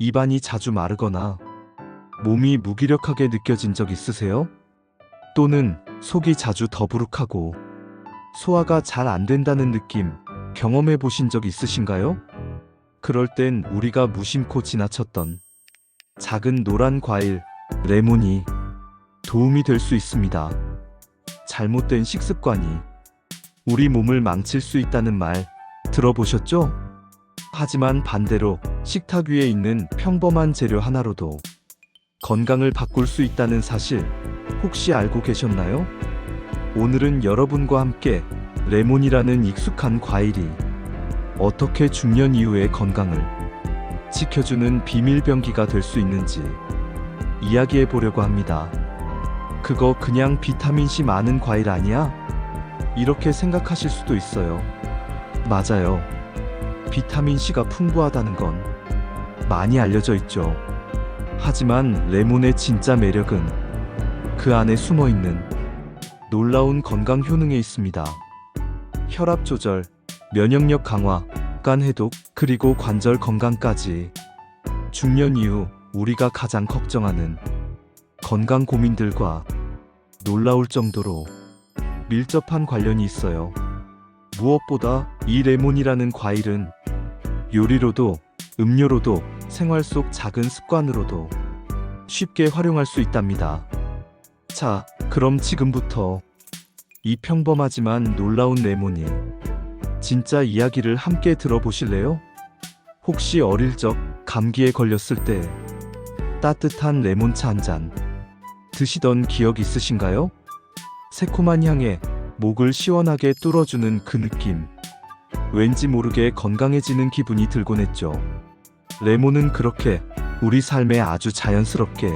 입안이 자주 마르거나 몸이 무기력하게 느껴진 적 있으세요? 또는 속이 자주 더부룩하고 소화가 잘 안 된다는 느낌 경험해 보신 적 있으신가요? 그럴 땐 우리가 무심코 지나쳤던 작은 노란 과일, 레몬이 도움이 될 수 있습니다. 잘못된 식습관이 우리 몸을 망칠 수 있다는 말 들어보셨죠? 하지만 반대로 식탁 위에 있는 평범한 재료 하나로도 건강을 바꿀 수 있다는 사실 혹시 알고 계셨나요? 오늘은 여러분과 함께 레몬이라는 익숙한 과일이 어떻게 중년 이후의 건강을 지켜주는 비밀병기가 될 수 있는지 이야기해 보려고 합니다. 그거 그냥 비타민C 많은 과일 아니야? 이렇게 생각하실 수도 있어요. 맞아요. 비타민C가 풍부하다는 건 많이 알려져 있죠. 하지만 레몬의 진짜 매력은 그 안에 숨어 있는 놀라운 건강 효능에 있습니다. 혈압 조절, 면역력 강화, 간 해독, 그리고 관절 건강까지 중년 이후 우리가 가장 걱정하는 건강 고민들과 놀라울 정도로 밀접한 관련이 있어요. 무엇보다 이 레몬이라는 과일은 요리로도 음료로도 생활 속 작은 습관으로도 쉽게 활용할 수 있답니다. 자, 그럼 지금부터 이 평범하지만 놀라운 레몬이 진짜 이야기를 함께 들어보실래요? 혹시 어릴 적 감기에 걸렸을 때 따뜻한 레몬차 한 잔 드시던 기억 있으신가요? 새콤한 향에 목을 시원하게 뚫어주는 그 느낌. 왠지 모르게 건강해지는 기분이 들곤 했죠. 레몬은 그렇게 우리 삶에 아주 자연스럽게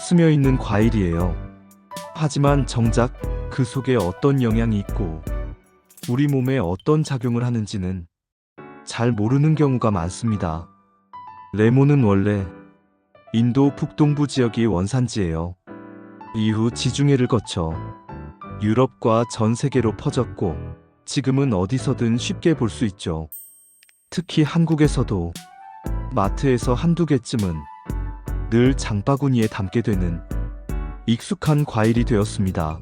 스며있는 과일이에요. 하지만 정작 그 속에 어떤 영양이 있고 우리 몸에 어떤 작용을 하는지는 잘 모르는 경우가 많습니다. 레몬은 원래 인도 북동부 지역이 원산지예요. 이후 지중해를 거쳐 유럽과 전 세계로 퍼졌고 지금은 어디서든 쉽게 볼 수 있죠. 특히 한국에서도 마트에서 한두 개쯤은 늘 장바구니에 담게 되는 익숙한 과일이 되었습니다.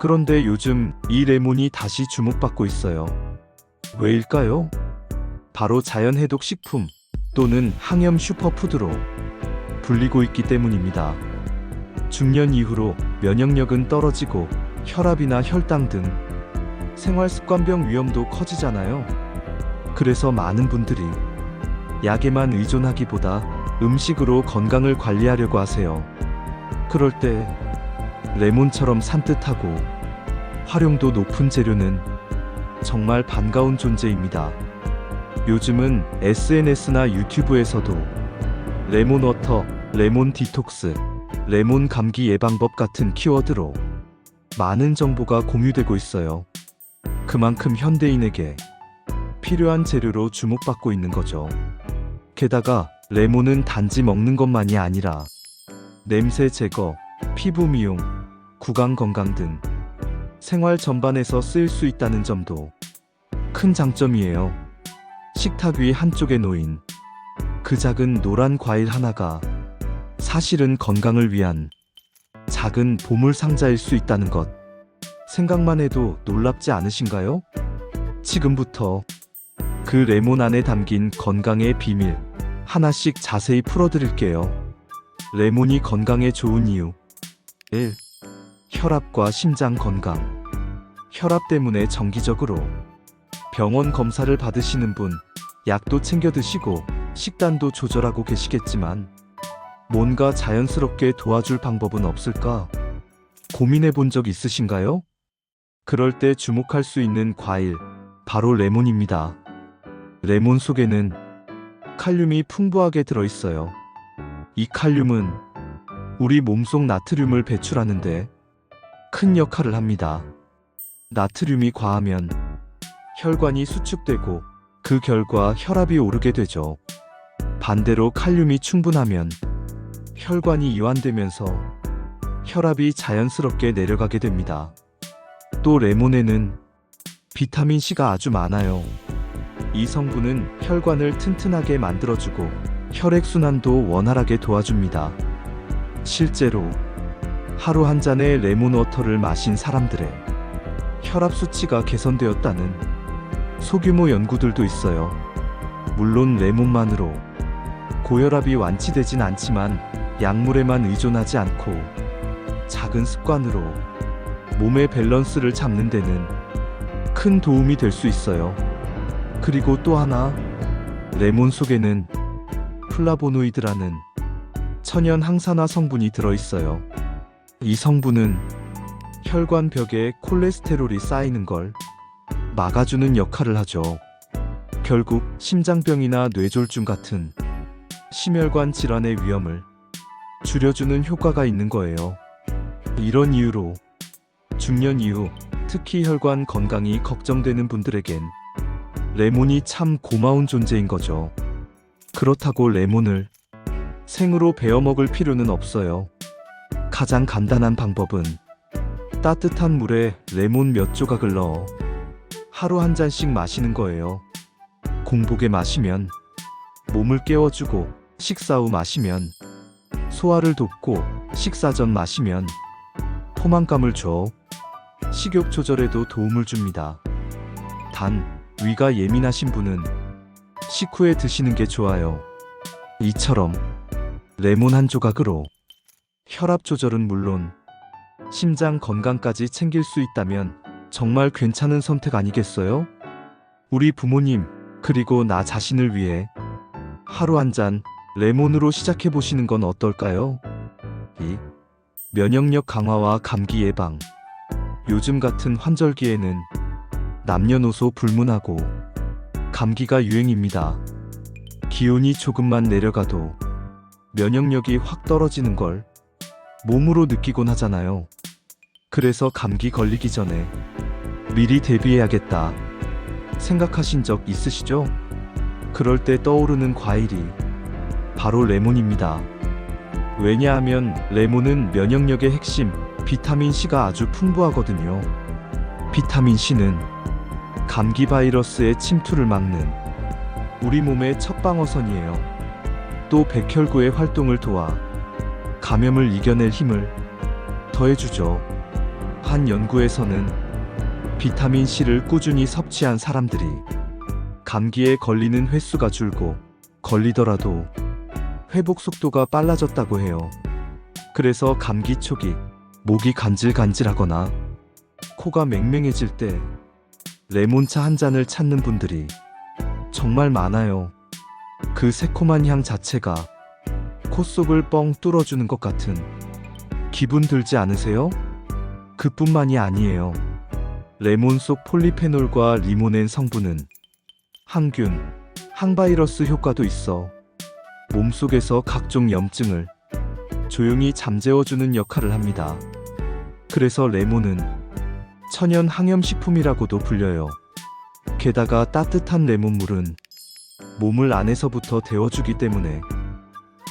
그런데 요즘 이 레몬이 다시 주목받고 있어요. 왜일까요? 바로 자연해독 식품 또는 항염 슈퍼푸드로 불리고 있기 때문입니다. 중년 이후로 면역력은 떨어지고 혈압이나 혈당 등 생활습관병 위험도 커지잖아요. 그래서 많은 분들이 약에만 의존하기보다 음식으로 건강을 관리하려고 하세요. 그럴 때 레몬처럼 산뜻하고 활용도 높은 재료는 정말 반가운 존재입니다. 요즘은 SNS나 유튜브에서도 레몬워터, 레몬 디톡스, 레몬 감기 예방법 같은 키워드로 많은 정보가 공유되고 있어요. 그만큼 현대인에게 필요한 재료로 주목받고 있는 거죠. 게다가 레몬은 단지 먹는 것만이 아니라 냄새 제거, 피부 미용, 구강 건강 등 생활 전반에서 쓰일 수 있다는 점도 큰 장점이에요. 식탁 위 한쪽에 놓인 그 작은 노란 과일 하나가 사실은 건강을 위한 작은 보물 상자일 수 있다는 것. 생각만 해도 놀랍지 않으신가요? 지금부터 그 레몬 안에 담긴 건강의 비밀 하나씩 자세히 풀어드릴게요. 레몬이 건강에 좋은 이유 1. 혈압과 심장 건강. 혈압 때문에 정기적으로 병원 검사를 받으시는 분, 약도 챙겨 드시고 식단도 조절하고 계시겠지만 뭔가 자연스럽게 도와줄 방법은 없을까? 고민해 본 적 있으신가요? 그럴 때 주목할 수 있는 과일, 바로 레몬입니다. 레몬 속에는 칼륨이 풍부하게 들어있어요. 이 칼륨은 우리 몸속 나트륨을 배출하는데 큰 역할을 합니다. 나트륨이 과하면 혈관이 수축되고 그 결과 혈압이 오르게 되죠. 반대로 칼륨이 충분하면 혈관이 이완되면서 혈압이 자연스럽게 내려가게 됩니다. 또 레몬에는 비타민C가 아주 많아요. 이 성분은 혈관을 튼튼하게 만들어주고 혈액순환도 원활하게 도와줍니다. 실제로 하루 한 잔의 레몬워터를 마신 사람들의 혈압 수치가 개선되었다는 소규모 연구들도 있어요. 물론 레몬만으로 고혈압이 완치되진 않지만 약물에만 의존하지 않고 작은 습관으로 몸의 밸런스를 잡는 데는 큰 도움이 될 수 있어요. 그리고 또 하나, 레몬 속에는 플라보노이드라는 천연 항산화 성분이 들어있어요. 이 성분은 혈관벽에 콜레스테롤이 쌓이는 걸 막아주는 역할을 하죠. 결국 심장병이나 뇌졸중 같은 심혈관 질환의 위험을 줄여주는 효과가 있는 거예요. 이런 이유로 중년 이후 특히 혈관 건강이 걱정되는 분들에겐 레몬이 참 고마운 존재인 거죠. 그렇다고 레몬을 생으로 베어 먹을 필요는 없어요. 가장 간단한 방법은 따뜻한 물에 레몬 몇 조각을 넣어 하루 한 잔씩 마시는 거예요. 공복에 마시면 몸을 깨워주고, 식사 후 마시면 소화를 돕고, 식사 전 마시면 포만감을 줘 식욕 조절에도 도움을 줍니다. 단, 위가 예민하신 분은 식후에 드시는 게 좋아요. 이처럼 레몬 한 조각으로 혈압 조절은 물론 심장 건강까지 챙길 수 있다면 정말 괜찮은 선택 아니겠어요? 우리 부모님, 그리고 나 자신을 위해 하루 한 잔 레몬으로 시작해 보시는 건 어떨까요? 2. 면역력 강화와 감기 예방. 요즘 같은 환절기에는 남녀노소 불문하고 감기가 유행입니다. 기온이 조금만 내려가도 면역력이 확 떨어지는 걸 몸으로 느끼곤 하잖아요. 그래서 감기 걸리기 전에 미리 대비해야겠다 생각하신 적 있으시죠? 그럴 때 떠오르는 과일이 바로 레몬입니다. 왜냐하면 레몬은 면역력의 핵심 비타민C가 아주 풍부하거든요. 비타민C는 감기 바이러스의 침투를 막는 우리 몸의 첫방어선이에요. 또 백혈구의 활동을 도와 감염을 이겨낼 힘을 더해주죠. 한 연구에서는 비타민C를 꾸준히 섭취한 사람들이 감기에 걸리는 횟수가 줄고 걸리더라도 회복 속도가 빨라졌다고 해요. 그래서 감기 초기 목이 간질간질하거나 코가 맹맹해질 때 레몬차 한 잔을 찾는 분들이 정말 많아요. 그 새콤한 향 자체가 콧속을 뻥 뚫어주는 것 같은 기분 들지 않으세요? 그뿐만이 아니에요. 레몬 속 폴리페놀과 리모넨 성분은 항균, 항바이러스 효과도 있어 몸속에서 각종 염증을 조용히 잠재워주는 역할을 합니다. 그래서 레몬은 천연 항염식품이라고도 불려요. 게다가 따뜻한 레몬물은 몸을 안에서부터 데워주기 때문에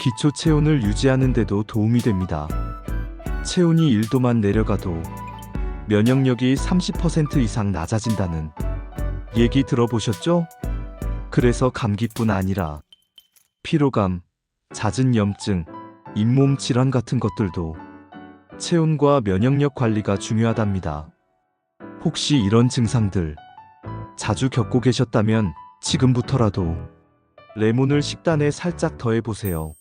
기초 체온을 유지하는 데도 도움이 됩니다. 체온이 1도만 내려가도 면역력이 30% 이상 낮아진다는 얘기 들어보셨죠? 그래서 감기뿐 아니라 피로감, 잦은 염증, 잇몸 질환 같은 것들도 체온과 면역력 관리가 중요하답니다. 혹시 이런 증상들 자주 겪고 계셨다면 지금부터라도 레몬을 식단에 살짝 더해보세요.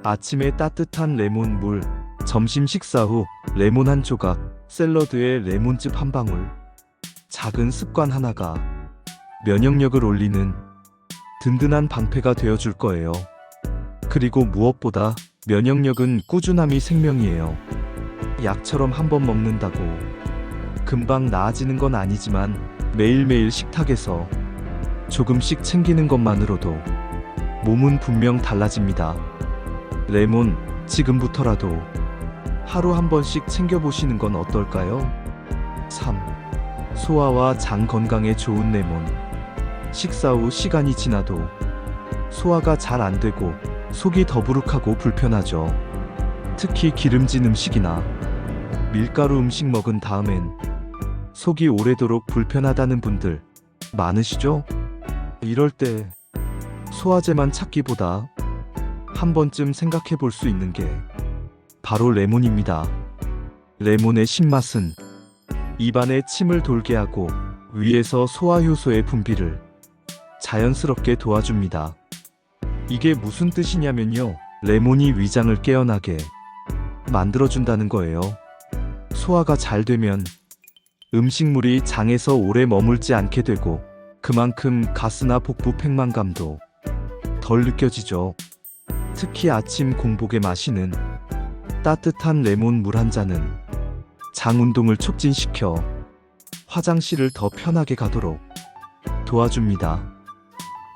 아침에 따뜻한 레몬 물, 점심 식사 후 레몬 한 조각, 샐러드에 레몬즙 한 방울. 작은 습관 하나가 면역력을 올리는 든든한 방패가 되어줄 거예요. 그리고 무엇보다 면역력은 꾸준함이 생명이에요. 약처럼 한 번 먹는다고 금방 나아지는 건 아니지만 매일매일 식탁에서 조금씩 챙기는 것만으로도 몸은 분명 달라집니다. 레몬, 지금부터라도 하루 한 번씩 챙겨보시는 건 어떨까요? 3. 소화와 장 건강에 좋은 레몬. 식사 후 시간이 지나도 소화가 잘 안 되고 속이 더부룩하고 불편하죠. 특히 기름진 음식이나 밀가루 음식 먹은 다음엔 속이 오래도록 불편하다는 분들 많으시죠? 이럴 때 소화제만 찾기보다 한 번쯤 생각해 볼 수 있는 게 바로 레몬입니다. 레몬의 신맛은 입안에 침을 돌게 하고 위에서 소화효소의 분비를 자연스럽게 도와줍니다. 이게 무슨 뜻이냐면요. 레몬이 위장을 깨어나게 만들어준다는 거예요. 소화가 잘 되면 음식물이 장에서 오래 머물지 않게 되고 그만큼 가스나 복부 팽만감도 덜 느껴지죠. 특히 아침 공복에 마시는 따뜻한 레몬 물 한 잔은 장 운동을 촉진시켜 화장실을 더 편하게 가도록 도와줍니다.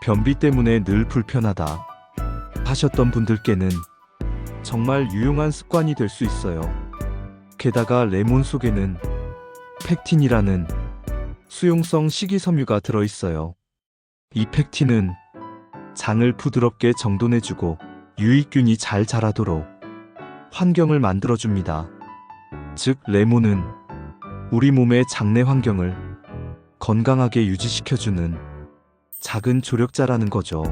변비 때문에 늘 불편하다 하셨던 분들께는 정말 유용한 습관이 될 수 있어요. 게다가 레몬 속에는 펙틴이라는 수용성 식이섬유가 들어있어요. 이 펙틴은 장을 부드럽게 정돈해주고 유익균이 잘 자라도록 환경을 만들어줍니다. 즉, 레몬은 우리 몸의 장내 환경을 건강하게 유지시켜주는 작은 조력자라는 거죠.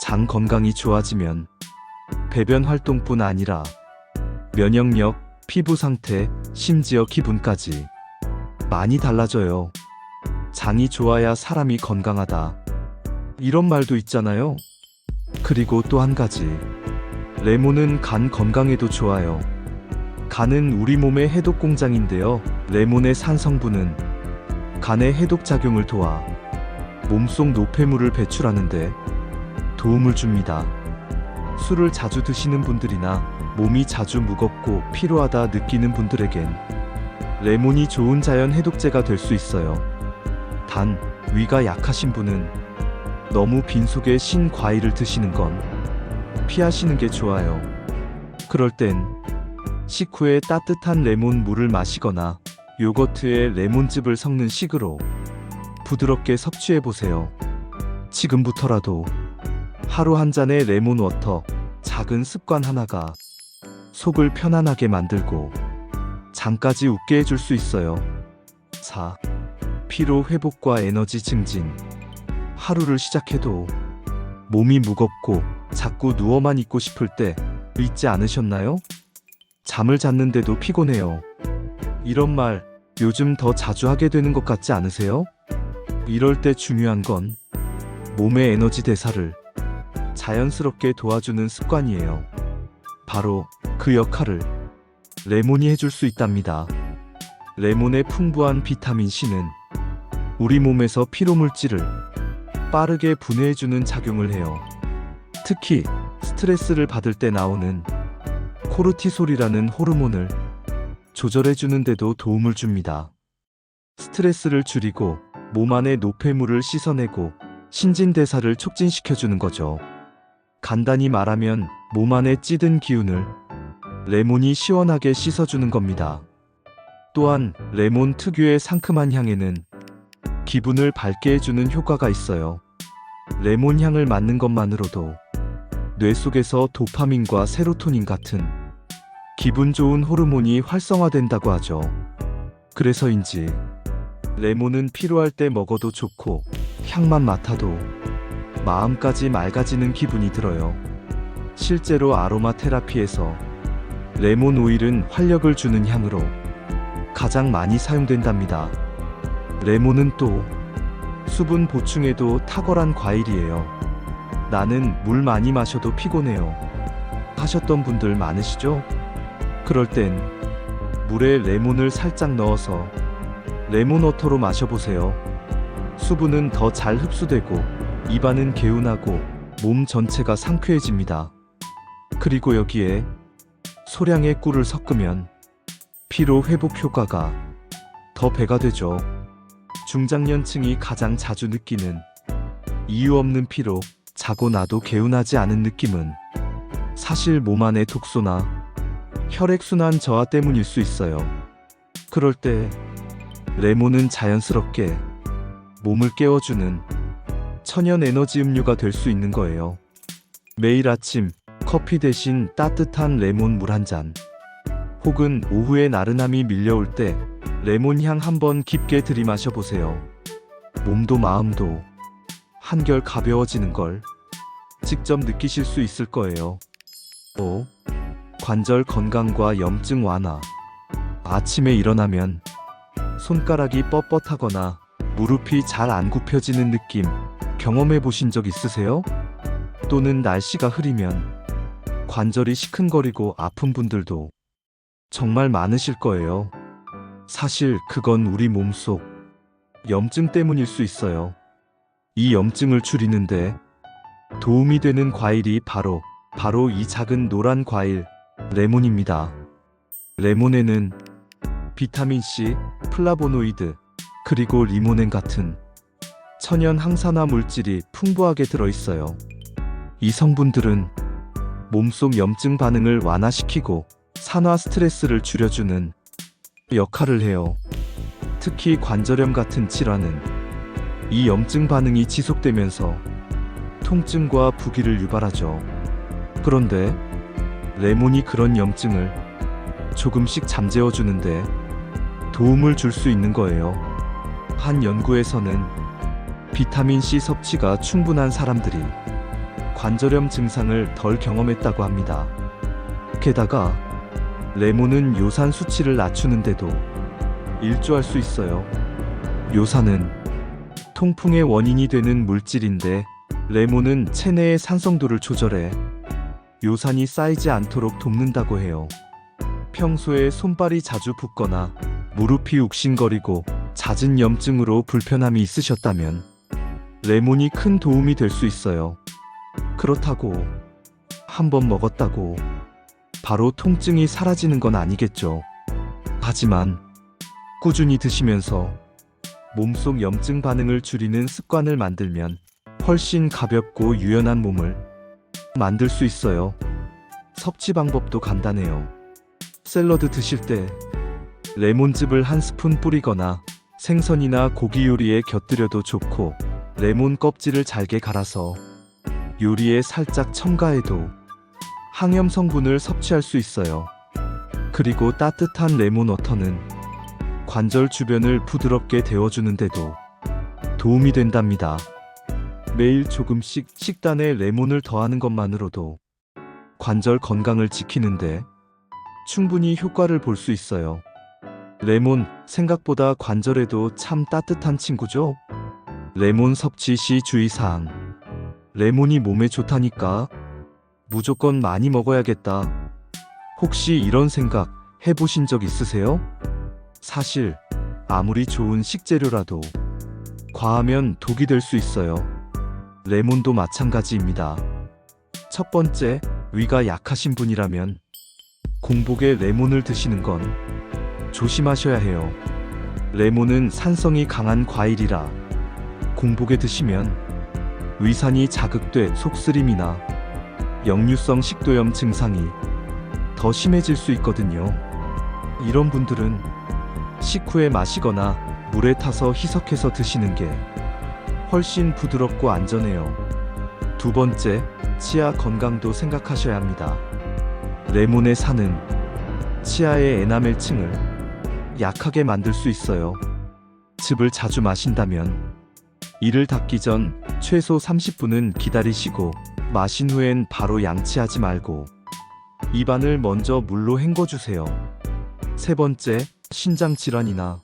장 건강이 좋아지면 배변 활동뿐 아니라 면역력, 피부 상태, 심지어 기분까지 많이 달라져요. 장이 좋아야 사람이 건강하다. 이런 말도 있잖아요. 그리고 또 한 가지. 레몬은 간 건강에도 좋아요. 간은 우리 몸의 해독 공장인데요. 레몬의 산성분은 간의 해독 작용을 도와 몸속 노폐물을 배출하는데 도움을 줍니다. 술을 자주 드시는 분들이나 몸이 자주 무겁고 피로하다 느끼는 분들에겐 레몬이 좋은 자연 해독제가 될 수 있어요. 단, 위가 약하신 분은 너무 빈속에 신 과일을 드시는 건 피하시는 게 좋아요. 그럴 땐 식후에 따뜻한 레몬 물을 마시거나 요거트에 레몬즙을 섞는 식으로 부드럽게 섭취해 보세요. 지금부터라도 하루 한 잔의 레몬 워터, 작은 습관 하나가 속을 편안하게 만들고 장까지 웃게 해줄 수 있어요. 4. 피로 회복과 에너지 증진. 하루를 시작해도 몸이 무겁고 자꾸 누워만 있고 싶을 때 있지 않으셨나요? 잠을 잤는데도 피곤해요. 이런 말 요즘 더 자주 하게 되는 것 같지 않으세요? 이럴 때 중요한 건 몸의 에너지 대사를 자연스럽게 도와주는 습관이에요. 바로 그 역할을 레몬이 해줄 수 있답니다. 레몬의 풍부한 비타민 C는 우리 몸에서 피로 물질을 빠르게 분해해주는 작용을 해요. 특히 스트레스를 받을 때 나오는 코르티솔이라는 호르몬을 조절해주는 데도 도움을 줍니다. 스트레스를 줄이고 몸 안의 노폐물을 씻어내고 신진대사를 촉진시켜주는 거죠. 간단히 말하면 몸 안에 찌든 기운을 레몬이 시원하게 씻어주는 겁니다. 또한 레몬 특유의 상큼한 향에는 기분을 밝게 해주는 효과가 있어요. 레몬 향을 맡는 것만으로도 뇌 속에서 도파민과 세로토닌 같은 기분 좋은 호르몬이 활성화된다고 하죠. 그래서인지 레몬은 피로할 때 먹어도 좋고 향만 맡아도 마음까지 맑아지는 기분이 들어요. 실제로 아로마 테라피에서 레몬 오일은 활력을 주는 향으로 가장 많이 사용된답니다. 레몬은 또 수분 보충에도 탁월한 과일이에요. 나는 물 많이 마셔도 피곤해요 하셨던 분들 많으시죠? 그럴 땐 물에 레몬을 살짝 넣어서 레몬워터로 마셔보세요. 수분은 더 잘 흡수되고 입안은 개운하고 몸 전체가 상쾌해집니다. 그리고 여기에 소량의 꿀을 섞으면 피로 회복 효과가 더 배가 되죠. 중장년층이 가장 자주 느끼는 이유 없는 피로, 자고 나도 개운하지 않은 느낌은 사실 몸 안의 독소나 혈액순환 저하 때문일 수 있어요. 그럴 때 레몬은 자연스럽게 몸을 깨워주는 천연 에너지 음료가 될 수 있는 거예요. 매일 아침 커피 대신 따뜻한 레몬 물 한 잔, 혹은 오후에 나른함이 밀려올 때 레몬 향 한번 깊게 들이마셔 보세요. 몸도 마음도 한결 가벼워지는 걸 직접 느끼실 수 있을 거예요. 5. 관절 건강과 염증 완화. 아침에 일어나면 손가락이 뻣뻣하거나 무릎이 잘 안 굽혀지는 느낌 경험해 보신 적 있으세요? 또는 날씨가 흐리면 관절이 시큰거리고 아픈 분들도 정말 많으실 거예요. 사실 그건 우리 몸속 염증 때문일 수 있어요. 이 염증을 줄이는데 도움이 되는 과일이 바로 이 작은 노란 과일 레몬입니다. 레몬에는 비타민C, 플라보노이드, 그리고 리모넨 같은 천연 항산화 물질이 풍부하게 들어있어요. 이 성분들은 몸속 염증 반응을 완화시키고 산화 스트레스를 줄여주는 역할을 해요. 특히 관절염 같은 질환은 이 염증 반응이 지속되면서 통증과 부기를 유발하죠. 그런데 레몬이 그런 염증을 조금씩 잠재워주는데 도움을 줄 수 있는 거예요. 한 연구에서는 비타민C 섭취가 충분한 사람들이 관절염 증상을 덜 경험했다고 합니다. 게다가 레몬은 요산 수치를 낮추는데도 일조할 수 있어요. 요산은 통풍의 원인이 되는 물질인데 레몬은 체내의 산성도를 조절해 요산이 쌓이지 않도록 돕는다고 해요. 평소에 손발이 자주 붓거나 무릎이 욱신거리고 잦은 염증으로 불편함이 있으셨다면 레몬이 큰 도움이 될 수 있어요. 그렇다고 한번 먹었다고 바로 통증이 사라지는 건 아니겠죠. 하지만 꾸준히 드시면서 몸속 염증 반응을 줄이는 습관을 만들면 훨씬 가볍고 유연한 몸을 만들 수 있어요. 섭취 방법도 간단해요. 샐러드 드실 때 레몬즙을 한 스푼 뿌리거나 생선이나 고기 요리에 곁들여도 좋고, 레몬 껍질을 잘게 갈아서 요리에 살짝 첨가해도 항염 성분을 섭취할 수 있어요. 그리고 따뜻한 레몬워터는 관절 주변을 부드럽게 데워주는데도 도움이 된답니다. 매일 조금씩 식단에 레몬을 더하는 것만으로도 관절 건강을 지키는데 충분히 효과를 볼 수 있어요. 레몬, 생각보다 관절에도 참 따뜻한 친구죠? 레몬 섭취 시 주의사항. 레몬이 몸에 좋다니까 무조건 많이 먹어야겠다. 혹시 이런 생각 해보신 적 있으세요? 사실 아무리 좋은 식재료라도 과하면 독이 될 수 있어요. 레몬도 마찬가지입니다. 첫 번째, 위가 약하신 분이라면 공복에 레몬을 드시는 건 조심하셔야 해요. 레몬은 산성이 강한 과일이라 공복에 드시면 위산이 자극돼 속쓰림이나 역류성 식도염 증상이 더 심해질 수 있거든요. 이런 분들은 식후에 마시거나 물에 타서 희석해서 드시는 게 훨씬 부드럽고 안전해요. 두 번째, 치아 건강도 생각하셔야 합니다. 레몬의 산은 치아의 에나멜층을 약하게 만들 수 있어요. 즙을 자주 마신다면 이를 닦기 전 최소 30분은 기다리시고, 마신 후엔 바로 양치하지 말고 입안을 먼저 물로 헹궈주세요. 세 번째, 신장 질환이나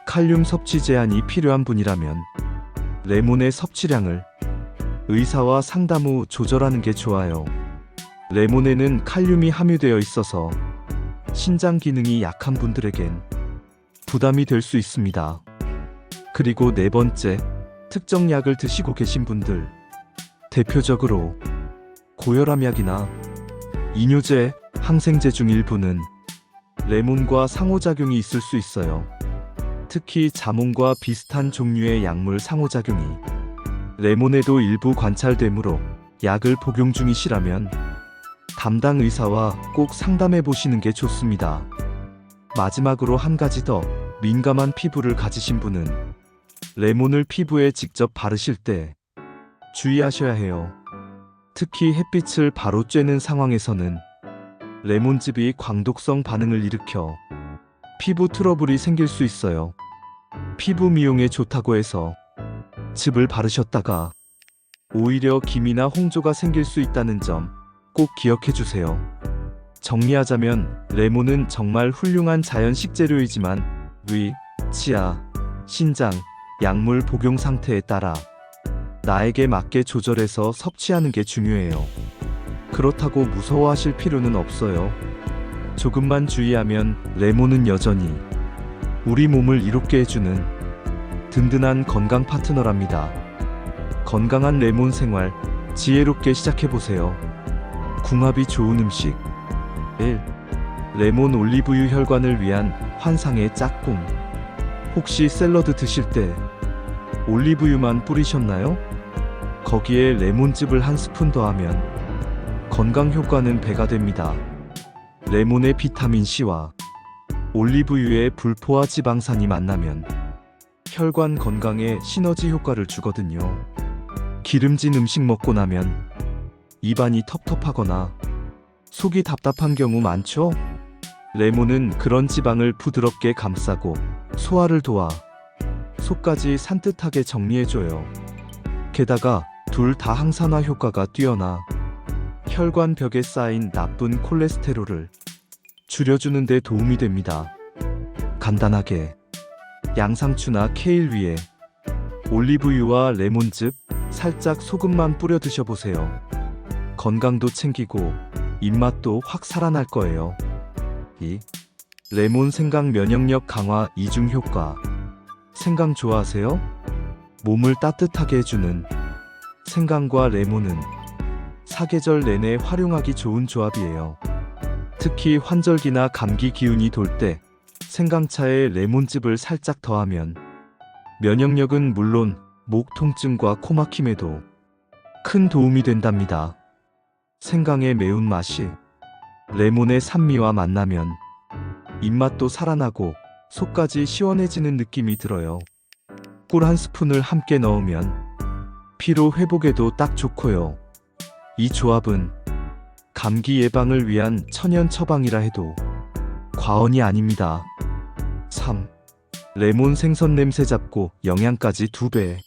칼륨 섭취 제한이 필요한 분이라면 레몬의 섭취량을 의사와 상담 후 조절하는 게 좋아요. 레몬에는 칼륨이 함유되어 있어서 신장 기능이 약한 분들에겐 부담이 될 수 있습니다. 그리고 네 번째, 특정 약을 드시고 계신 분들, 대표적으로 고혈압약이나 이뇨제, 항생제 중 일부는 레몬과 상호작용이 있을 수 있어요. 특히 자몽과 비슷한 종류의 약물 상호작용이 레몬에도 일부 관찰되므로 약을 복용 중이시라면 담당 의사와 꼭 상담해 보시는 게 좋습니다. 마지막으로 한 가지 더, 민감한 피부를 가지신 분은 레몬을 피부에 직접 바르실 때 주의하셔야 해요. 특히 햇빛을 바로 쬐는 상황에서는 레몬즙이 광독성 반응을 일으켜 피부 트러블이 생길 수 있어요. 피부 미용에 좋다고 해서 즙을 바르셨다가 오히려 김이나 홍조가 생길 수 있다는 점 꼭 기억해 주세요. 정리하자면 레몬은 정말 훌륭한 자연 식재료이지만 위, 치아, 신장, 약물 복용 상태에 따라 나에게 맞게 조절해서 섭취하는 게 중요해요. 그렇다고 무서워하실 필요는 없어요. 조금만 주의하면 레몬은 여전히 우리 몸을 이롭게 해주는 든든한 건강 파트너랍니다. 건강한 레몬 생활 지혜롭게 시작해보세요. 궁합이 좋은 음식 1. 레몬 올리브유 혈관을 위한 환상의 짝꿍. 혹시 샐러드 드실 때 올리브유만 뿌리셨나요? 거기에 레몬즙을 한 스푼 더하면 건강 효과는 배가 됩니다. 레몬의 비타민 C와 올리브유의 불포화 지방산이 만나면 혈관 건강에 시너지 효과를 주거든요. 기름진 음식 먹고 나면 입안이 텁텁하거나 속이 답답한 경우 많죠? 레몬은 그런 지방을 부드럽게 감싸고 소화를 도와 속까지 산뜻하게 정리해줘요. 게다가 둘 다 항산화 효과가 뛰어나 혈관 벽에 쌓인 나쁜 콜레스테롤을 줄여주는 데 도움이 됩니다. 간단하게 양상추나 케일 위에 올리브유와 레몬즙, 살짝 소금만 뿌려 드셔보세요. 건강도 챙기고 입맛도 확 살아날 거예요. 2. 레몬 생강 면역력 강화 이중 효과. 생강 좋아하세요? 몸을 따뜻하게 해주는 생강과 레몬은 사계절 내내 활용하기 좋은 조합이에요. 특히 환절기나 감기 기운이 돌 때 생강차에 레몬즙을 살짝 더하면 면역력은 물론 목 통증과 코막힘에도 큰 도움이 된답니다. 생강의 매운맛이 레몬의 산미와 만나면 입맛도 살아나고 속까지 시원해지는 느낌이 들어요. 꿀 한 스푼을 함께 넣으면 피로 회복에도 딱 좋고요. 이 조합은 감기 예방을 위한 천연 처방이라 해도 과언이 아닙니다. 3. 레몬 생선 냄새 잡고 영양까지 2배.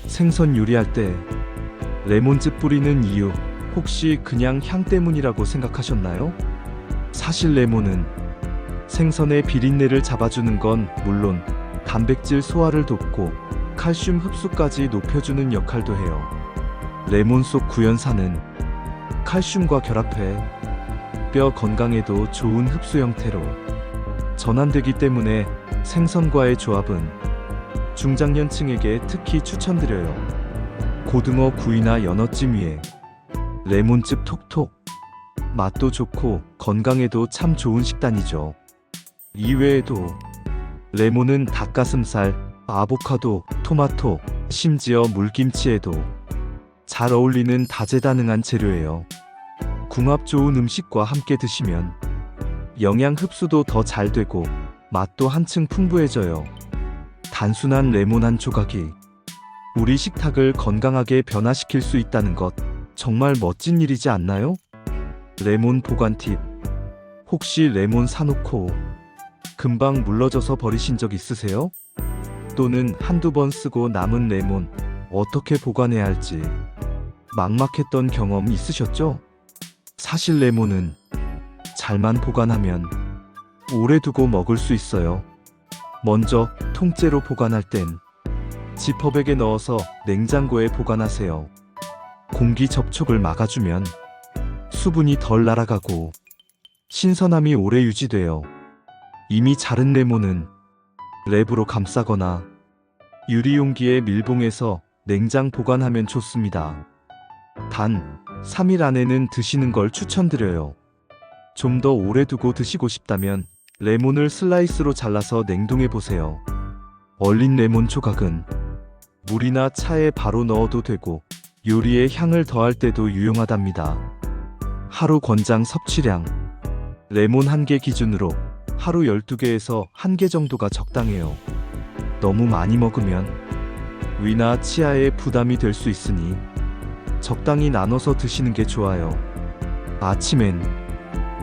생선 요리할 때 레몬즙 뿌리는 이유 혹시 그냥 향 때문이라고 생각하셨나요? 사실 레몬은 생선의 비린내를 잡아주는 건 물론 단백질 소화를 돕고 칼슘 흡수까지 높여주는 역할도 해요. 레몬 속 구연산은 칼슘과 결합해 뼈 건강에도 좋은 흡수 형태로 전환되기 때문에 생선과의 조합은 중장년층에게 특히 추천드려요. 고등어 구이나 연어찜 위에 레몬즙 톡톡. 맛도 좋고 건강에도 참 좋은 식단이죠. 이외에도 레몬은 닭가슴살, 아보카도, 토마토, 심지어 물김치에도 잘 어울리는 다재다능한 재료예요. 궁합 좋은 음식과 함께 드시면 영양 흡수도 더 잘 되고 맛도 한층 풍부해져요. 단순한 레몬 한 조각이 우리 식탁을 건강하게 변화시킬 수 있다는 것 정말 멋진 일이지 않나요? 레몬 보관 팁. 혹시 레몬 사놓고 금방 물러져서 버리신 적 있으세요? 또는 한두 번 쓰고 남은 레몬 어떻게 보관해야 할지 막막했던 경험 있으셨죠? 사실 레몬은 잘만 보관하면 오래 두고 먹을 수 있어요. 먼저 통째로 보관할 땐 지퍼백에 넣어서 냉장고에 보관하세요. 공기 접촉을 막아주면 수분이 덜 날아가고 신선함이 오래 유지돼요. 이미 자른 레몬은 랩으로 감싸거나 유리용기에 밀봉해서 냉장 보관하면 좋습니다. 단 3일 안에는 드시는 걸 추천드려요. 좀 더 오래 두고 드시고 싶다면 레몬을 슬라이스로 잘라서 냉동해 보세요. 얼린 레몬 조각은 물이나 차에 바로 넣어도 되고 요리에 향을 더할 때도 유용하답니다. 하루 권장 섭취량. 레몬 1개 기준으로 하루 12개에서 1개 정도가 적당해요. 너무 많이 먹으면 위나 치아에 부담이 될 수 있으니 적당히 나눠서 드시는 게 좋아요. 아침엔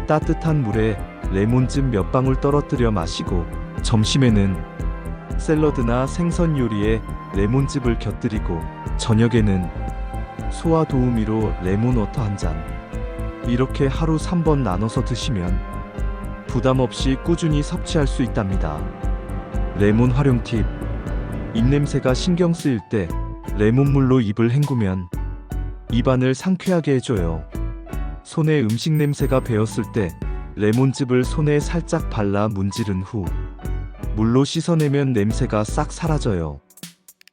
따뜻한 물에 레몬즙 몇 방울 떨어뜨려 마시고 점심에는 샐러드나 생선 요리에 레몬즙을 곁들이고 저녁에는 소화 도우미로 레몬워터 한 잔. 이렇게 하루 3번 나눠서 드시면 부담 없이 꾸준히 섭취할 수 있답니다. 레몬 활용 팁. 입냄새가 신경 쓰일 때 레몬물로 입을 헹구면 입안을 상쾌하게 해줘요. 손에 음식 냄새가 배었을 때 레몬즙을 손에 살짝 발라 문지른 후 물로 씻어내면 냄새가 싹 사라져요.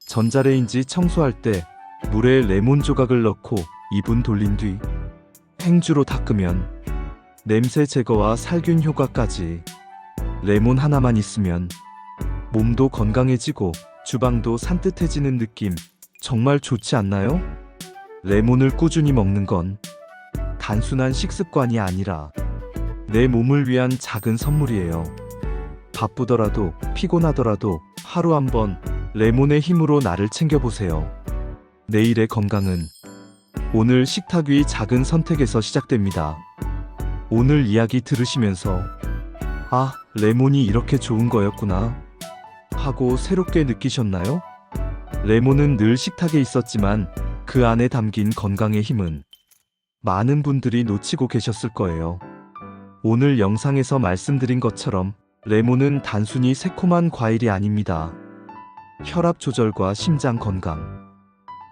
전자레인지 청소할 때 물에 레몬 조각을 넣고 2분 돌린 뒤 행주로 닦으면 냄새 제거와 살균 효과까지. 레몬 하나만 있으면 몸도 건강해지고 주방도 산뜻해지는 느낌 정말 좋지 않나요? 레몬을 꾸준히 먹는 건 단순한 식습관이 아니라 내 몸을 위한 작은 선물이에요. 바쁘더라도 피곤하더라도 하루 한 번 레몬의 힘으로 나를 챙겨보세요. 내일의 건강은 오늘 식탁 위 작은 선택에서 시작됩니다. 오늘 이야기 들으시면서 아, 레몬이 이렇게 좋은 거였구나 하고 새롭게 느끼셨나요? 레몬은 늘 식탁에 있었지만 그 안에 담긴 건강의 힘은 많은 분들이 놓치고 계셨을 거예요. 오늘 영상에서 말씀드린 것처럼 레몬은 단순히 새콤한 과일이 아닙니다. 혈압 조절과 심장 건강,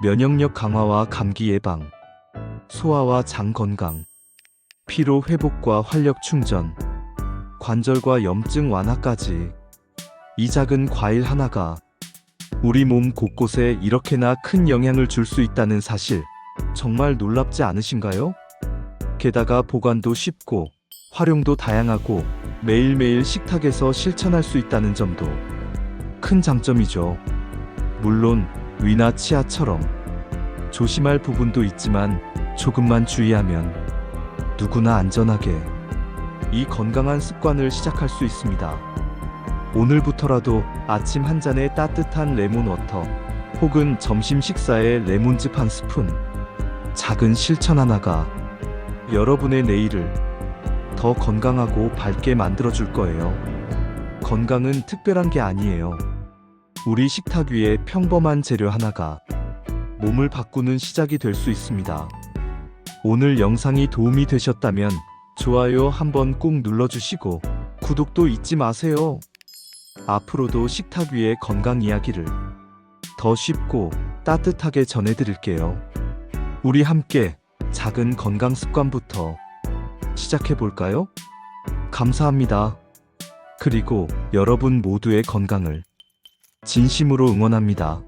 면역력 강화와 감기 예방, 소화와 장 건강, 피로 회복과 활력 충전, 관절과 염증 완화까지 이 작은 과일 하나가 우리 몸 곳곳에 이렇게나 큰 영향을 줄 수 있다는 사실 정말 놀랍지 않으신가요? 게다가 보관도 쉽고 활용도 다양하고 매일매일 식탁에서 실천할 수 있다는 점도 큰 장점이죠. 물론 위나 치아처럼 조심할 부분도 있지만 조금만 주의하면 누구나 안전하게 이 건강한 습관을 시작할 수 있습니다. 오늘부터라도 아침 한 잔에 따뜻한 레몬워터 혹은 점심 식사에 레몬즙 한 스푼, 작은 실천 하나가 여러분의 내일을 더 건강하고 밝게 만들어줄 거예요. 건강은 특별한 게 아니에요. 우리 식탁 위에 평범한 재료 하나가 몸을 바꾸는 시작이 될 수 있습니다. 오늘 영상이 도움이 되셨다면 좋아요 한번 꾹 눌러주시고 구독도 잊지 마세요. 앞으로도 식탁 위의 건강 이야기를 더 쉽고 따뜻하게 전해드릴게요. 우리 함께 작은 건강 습관부터 시작해볼까요? 감사합니다. 그리고 여러분 모두의 건강을 진심으로 응원합니다.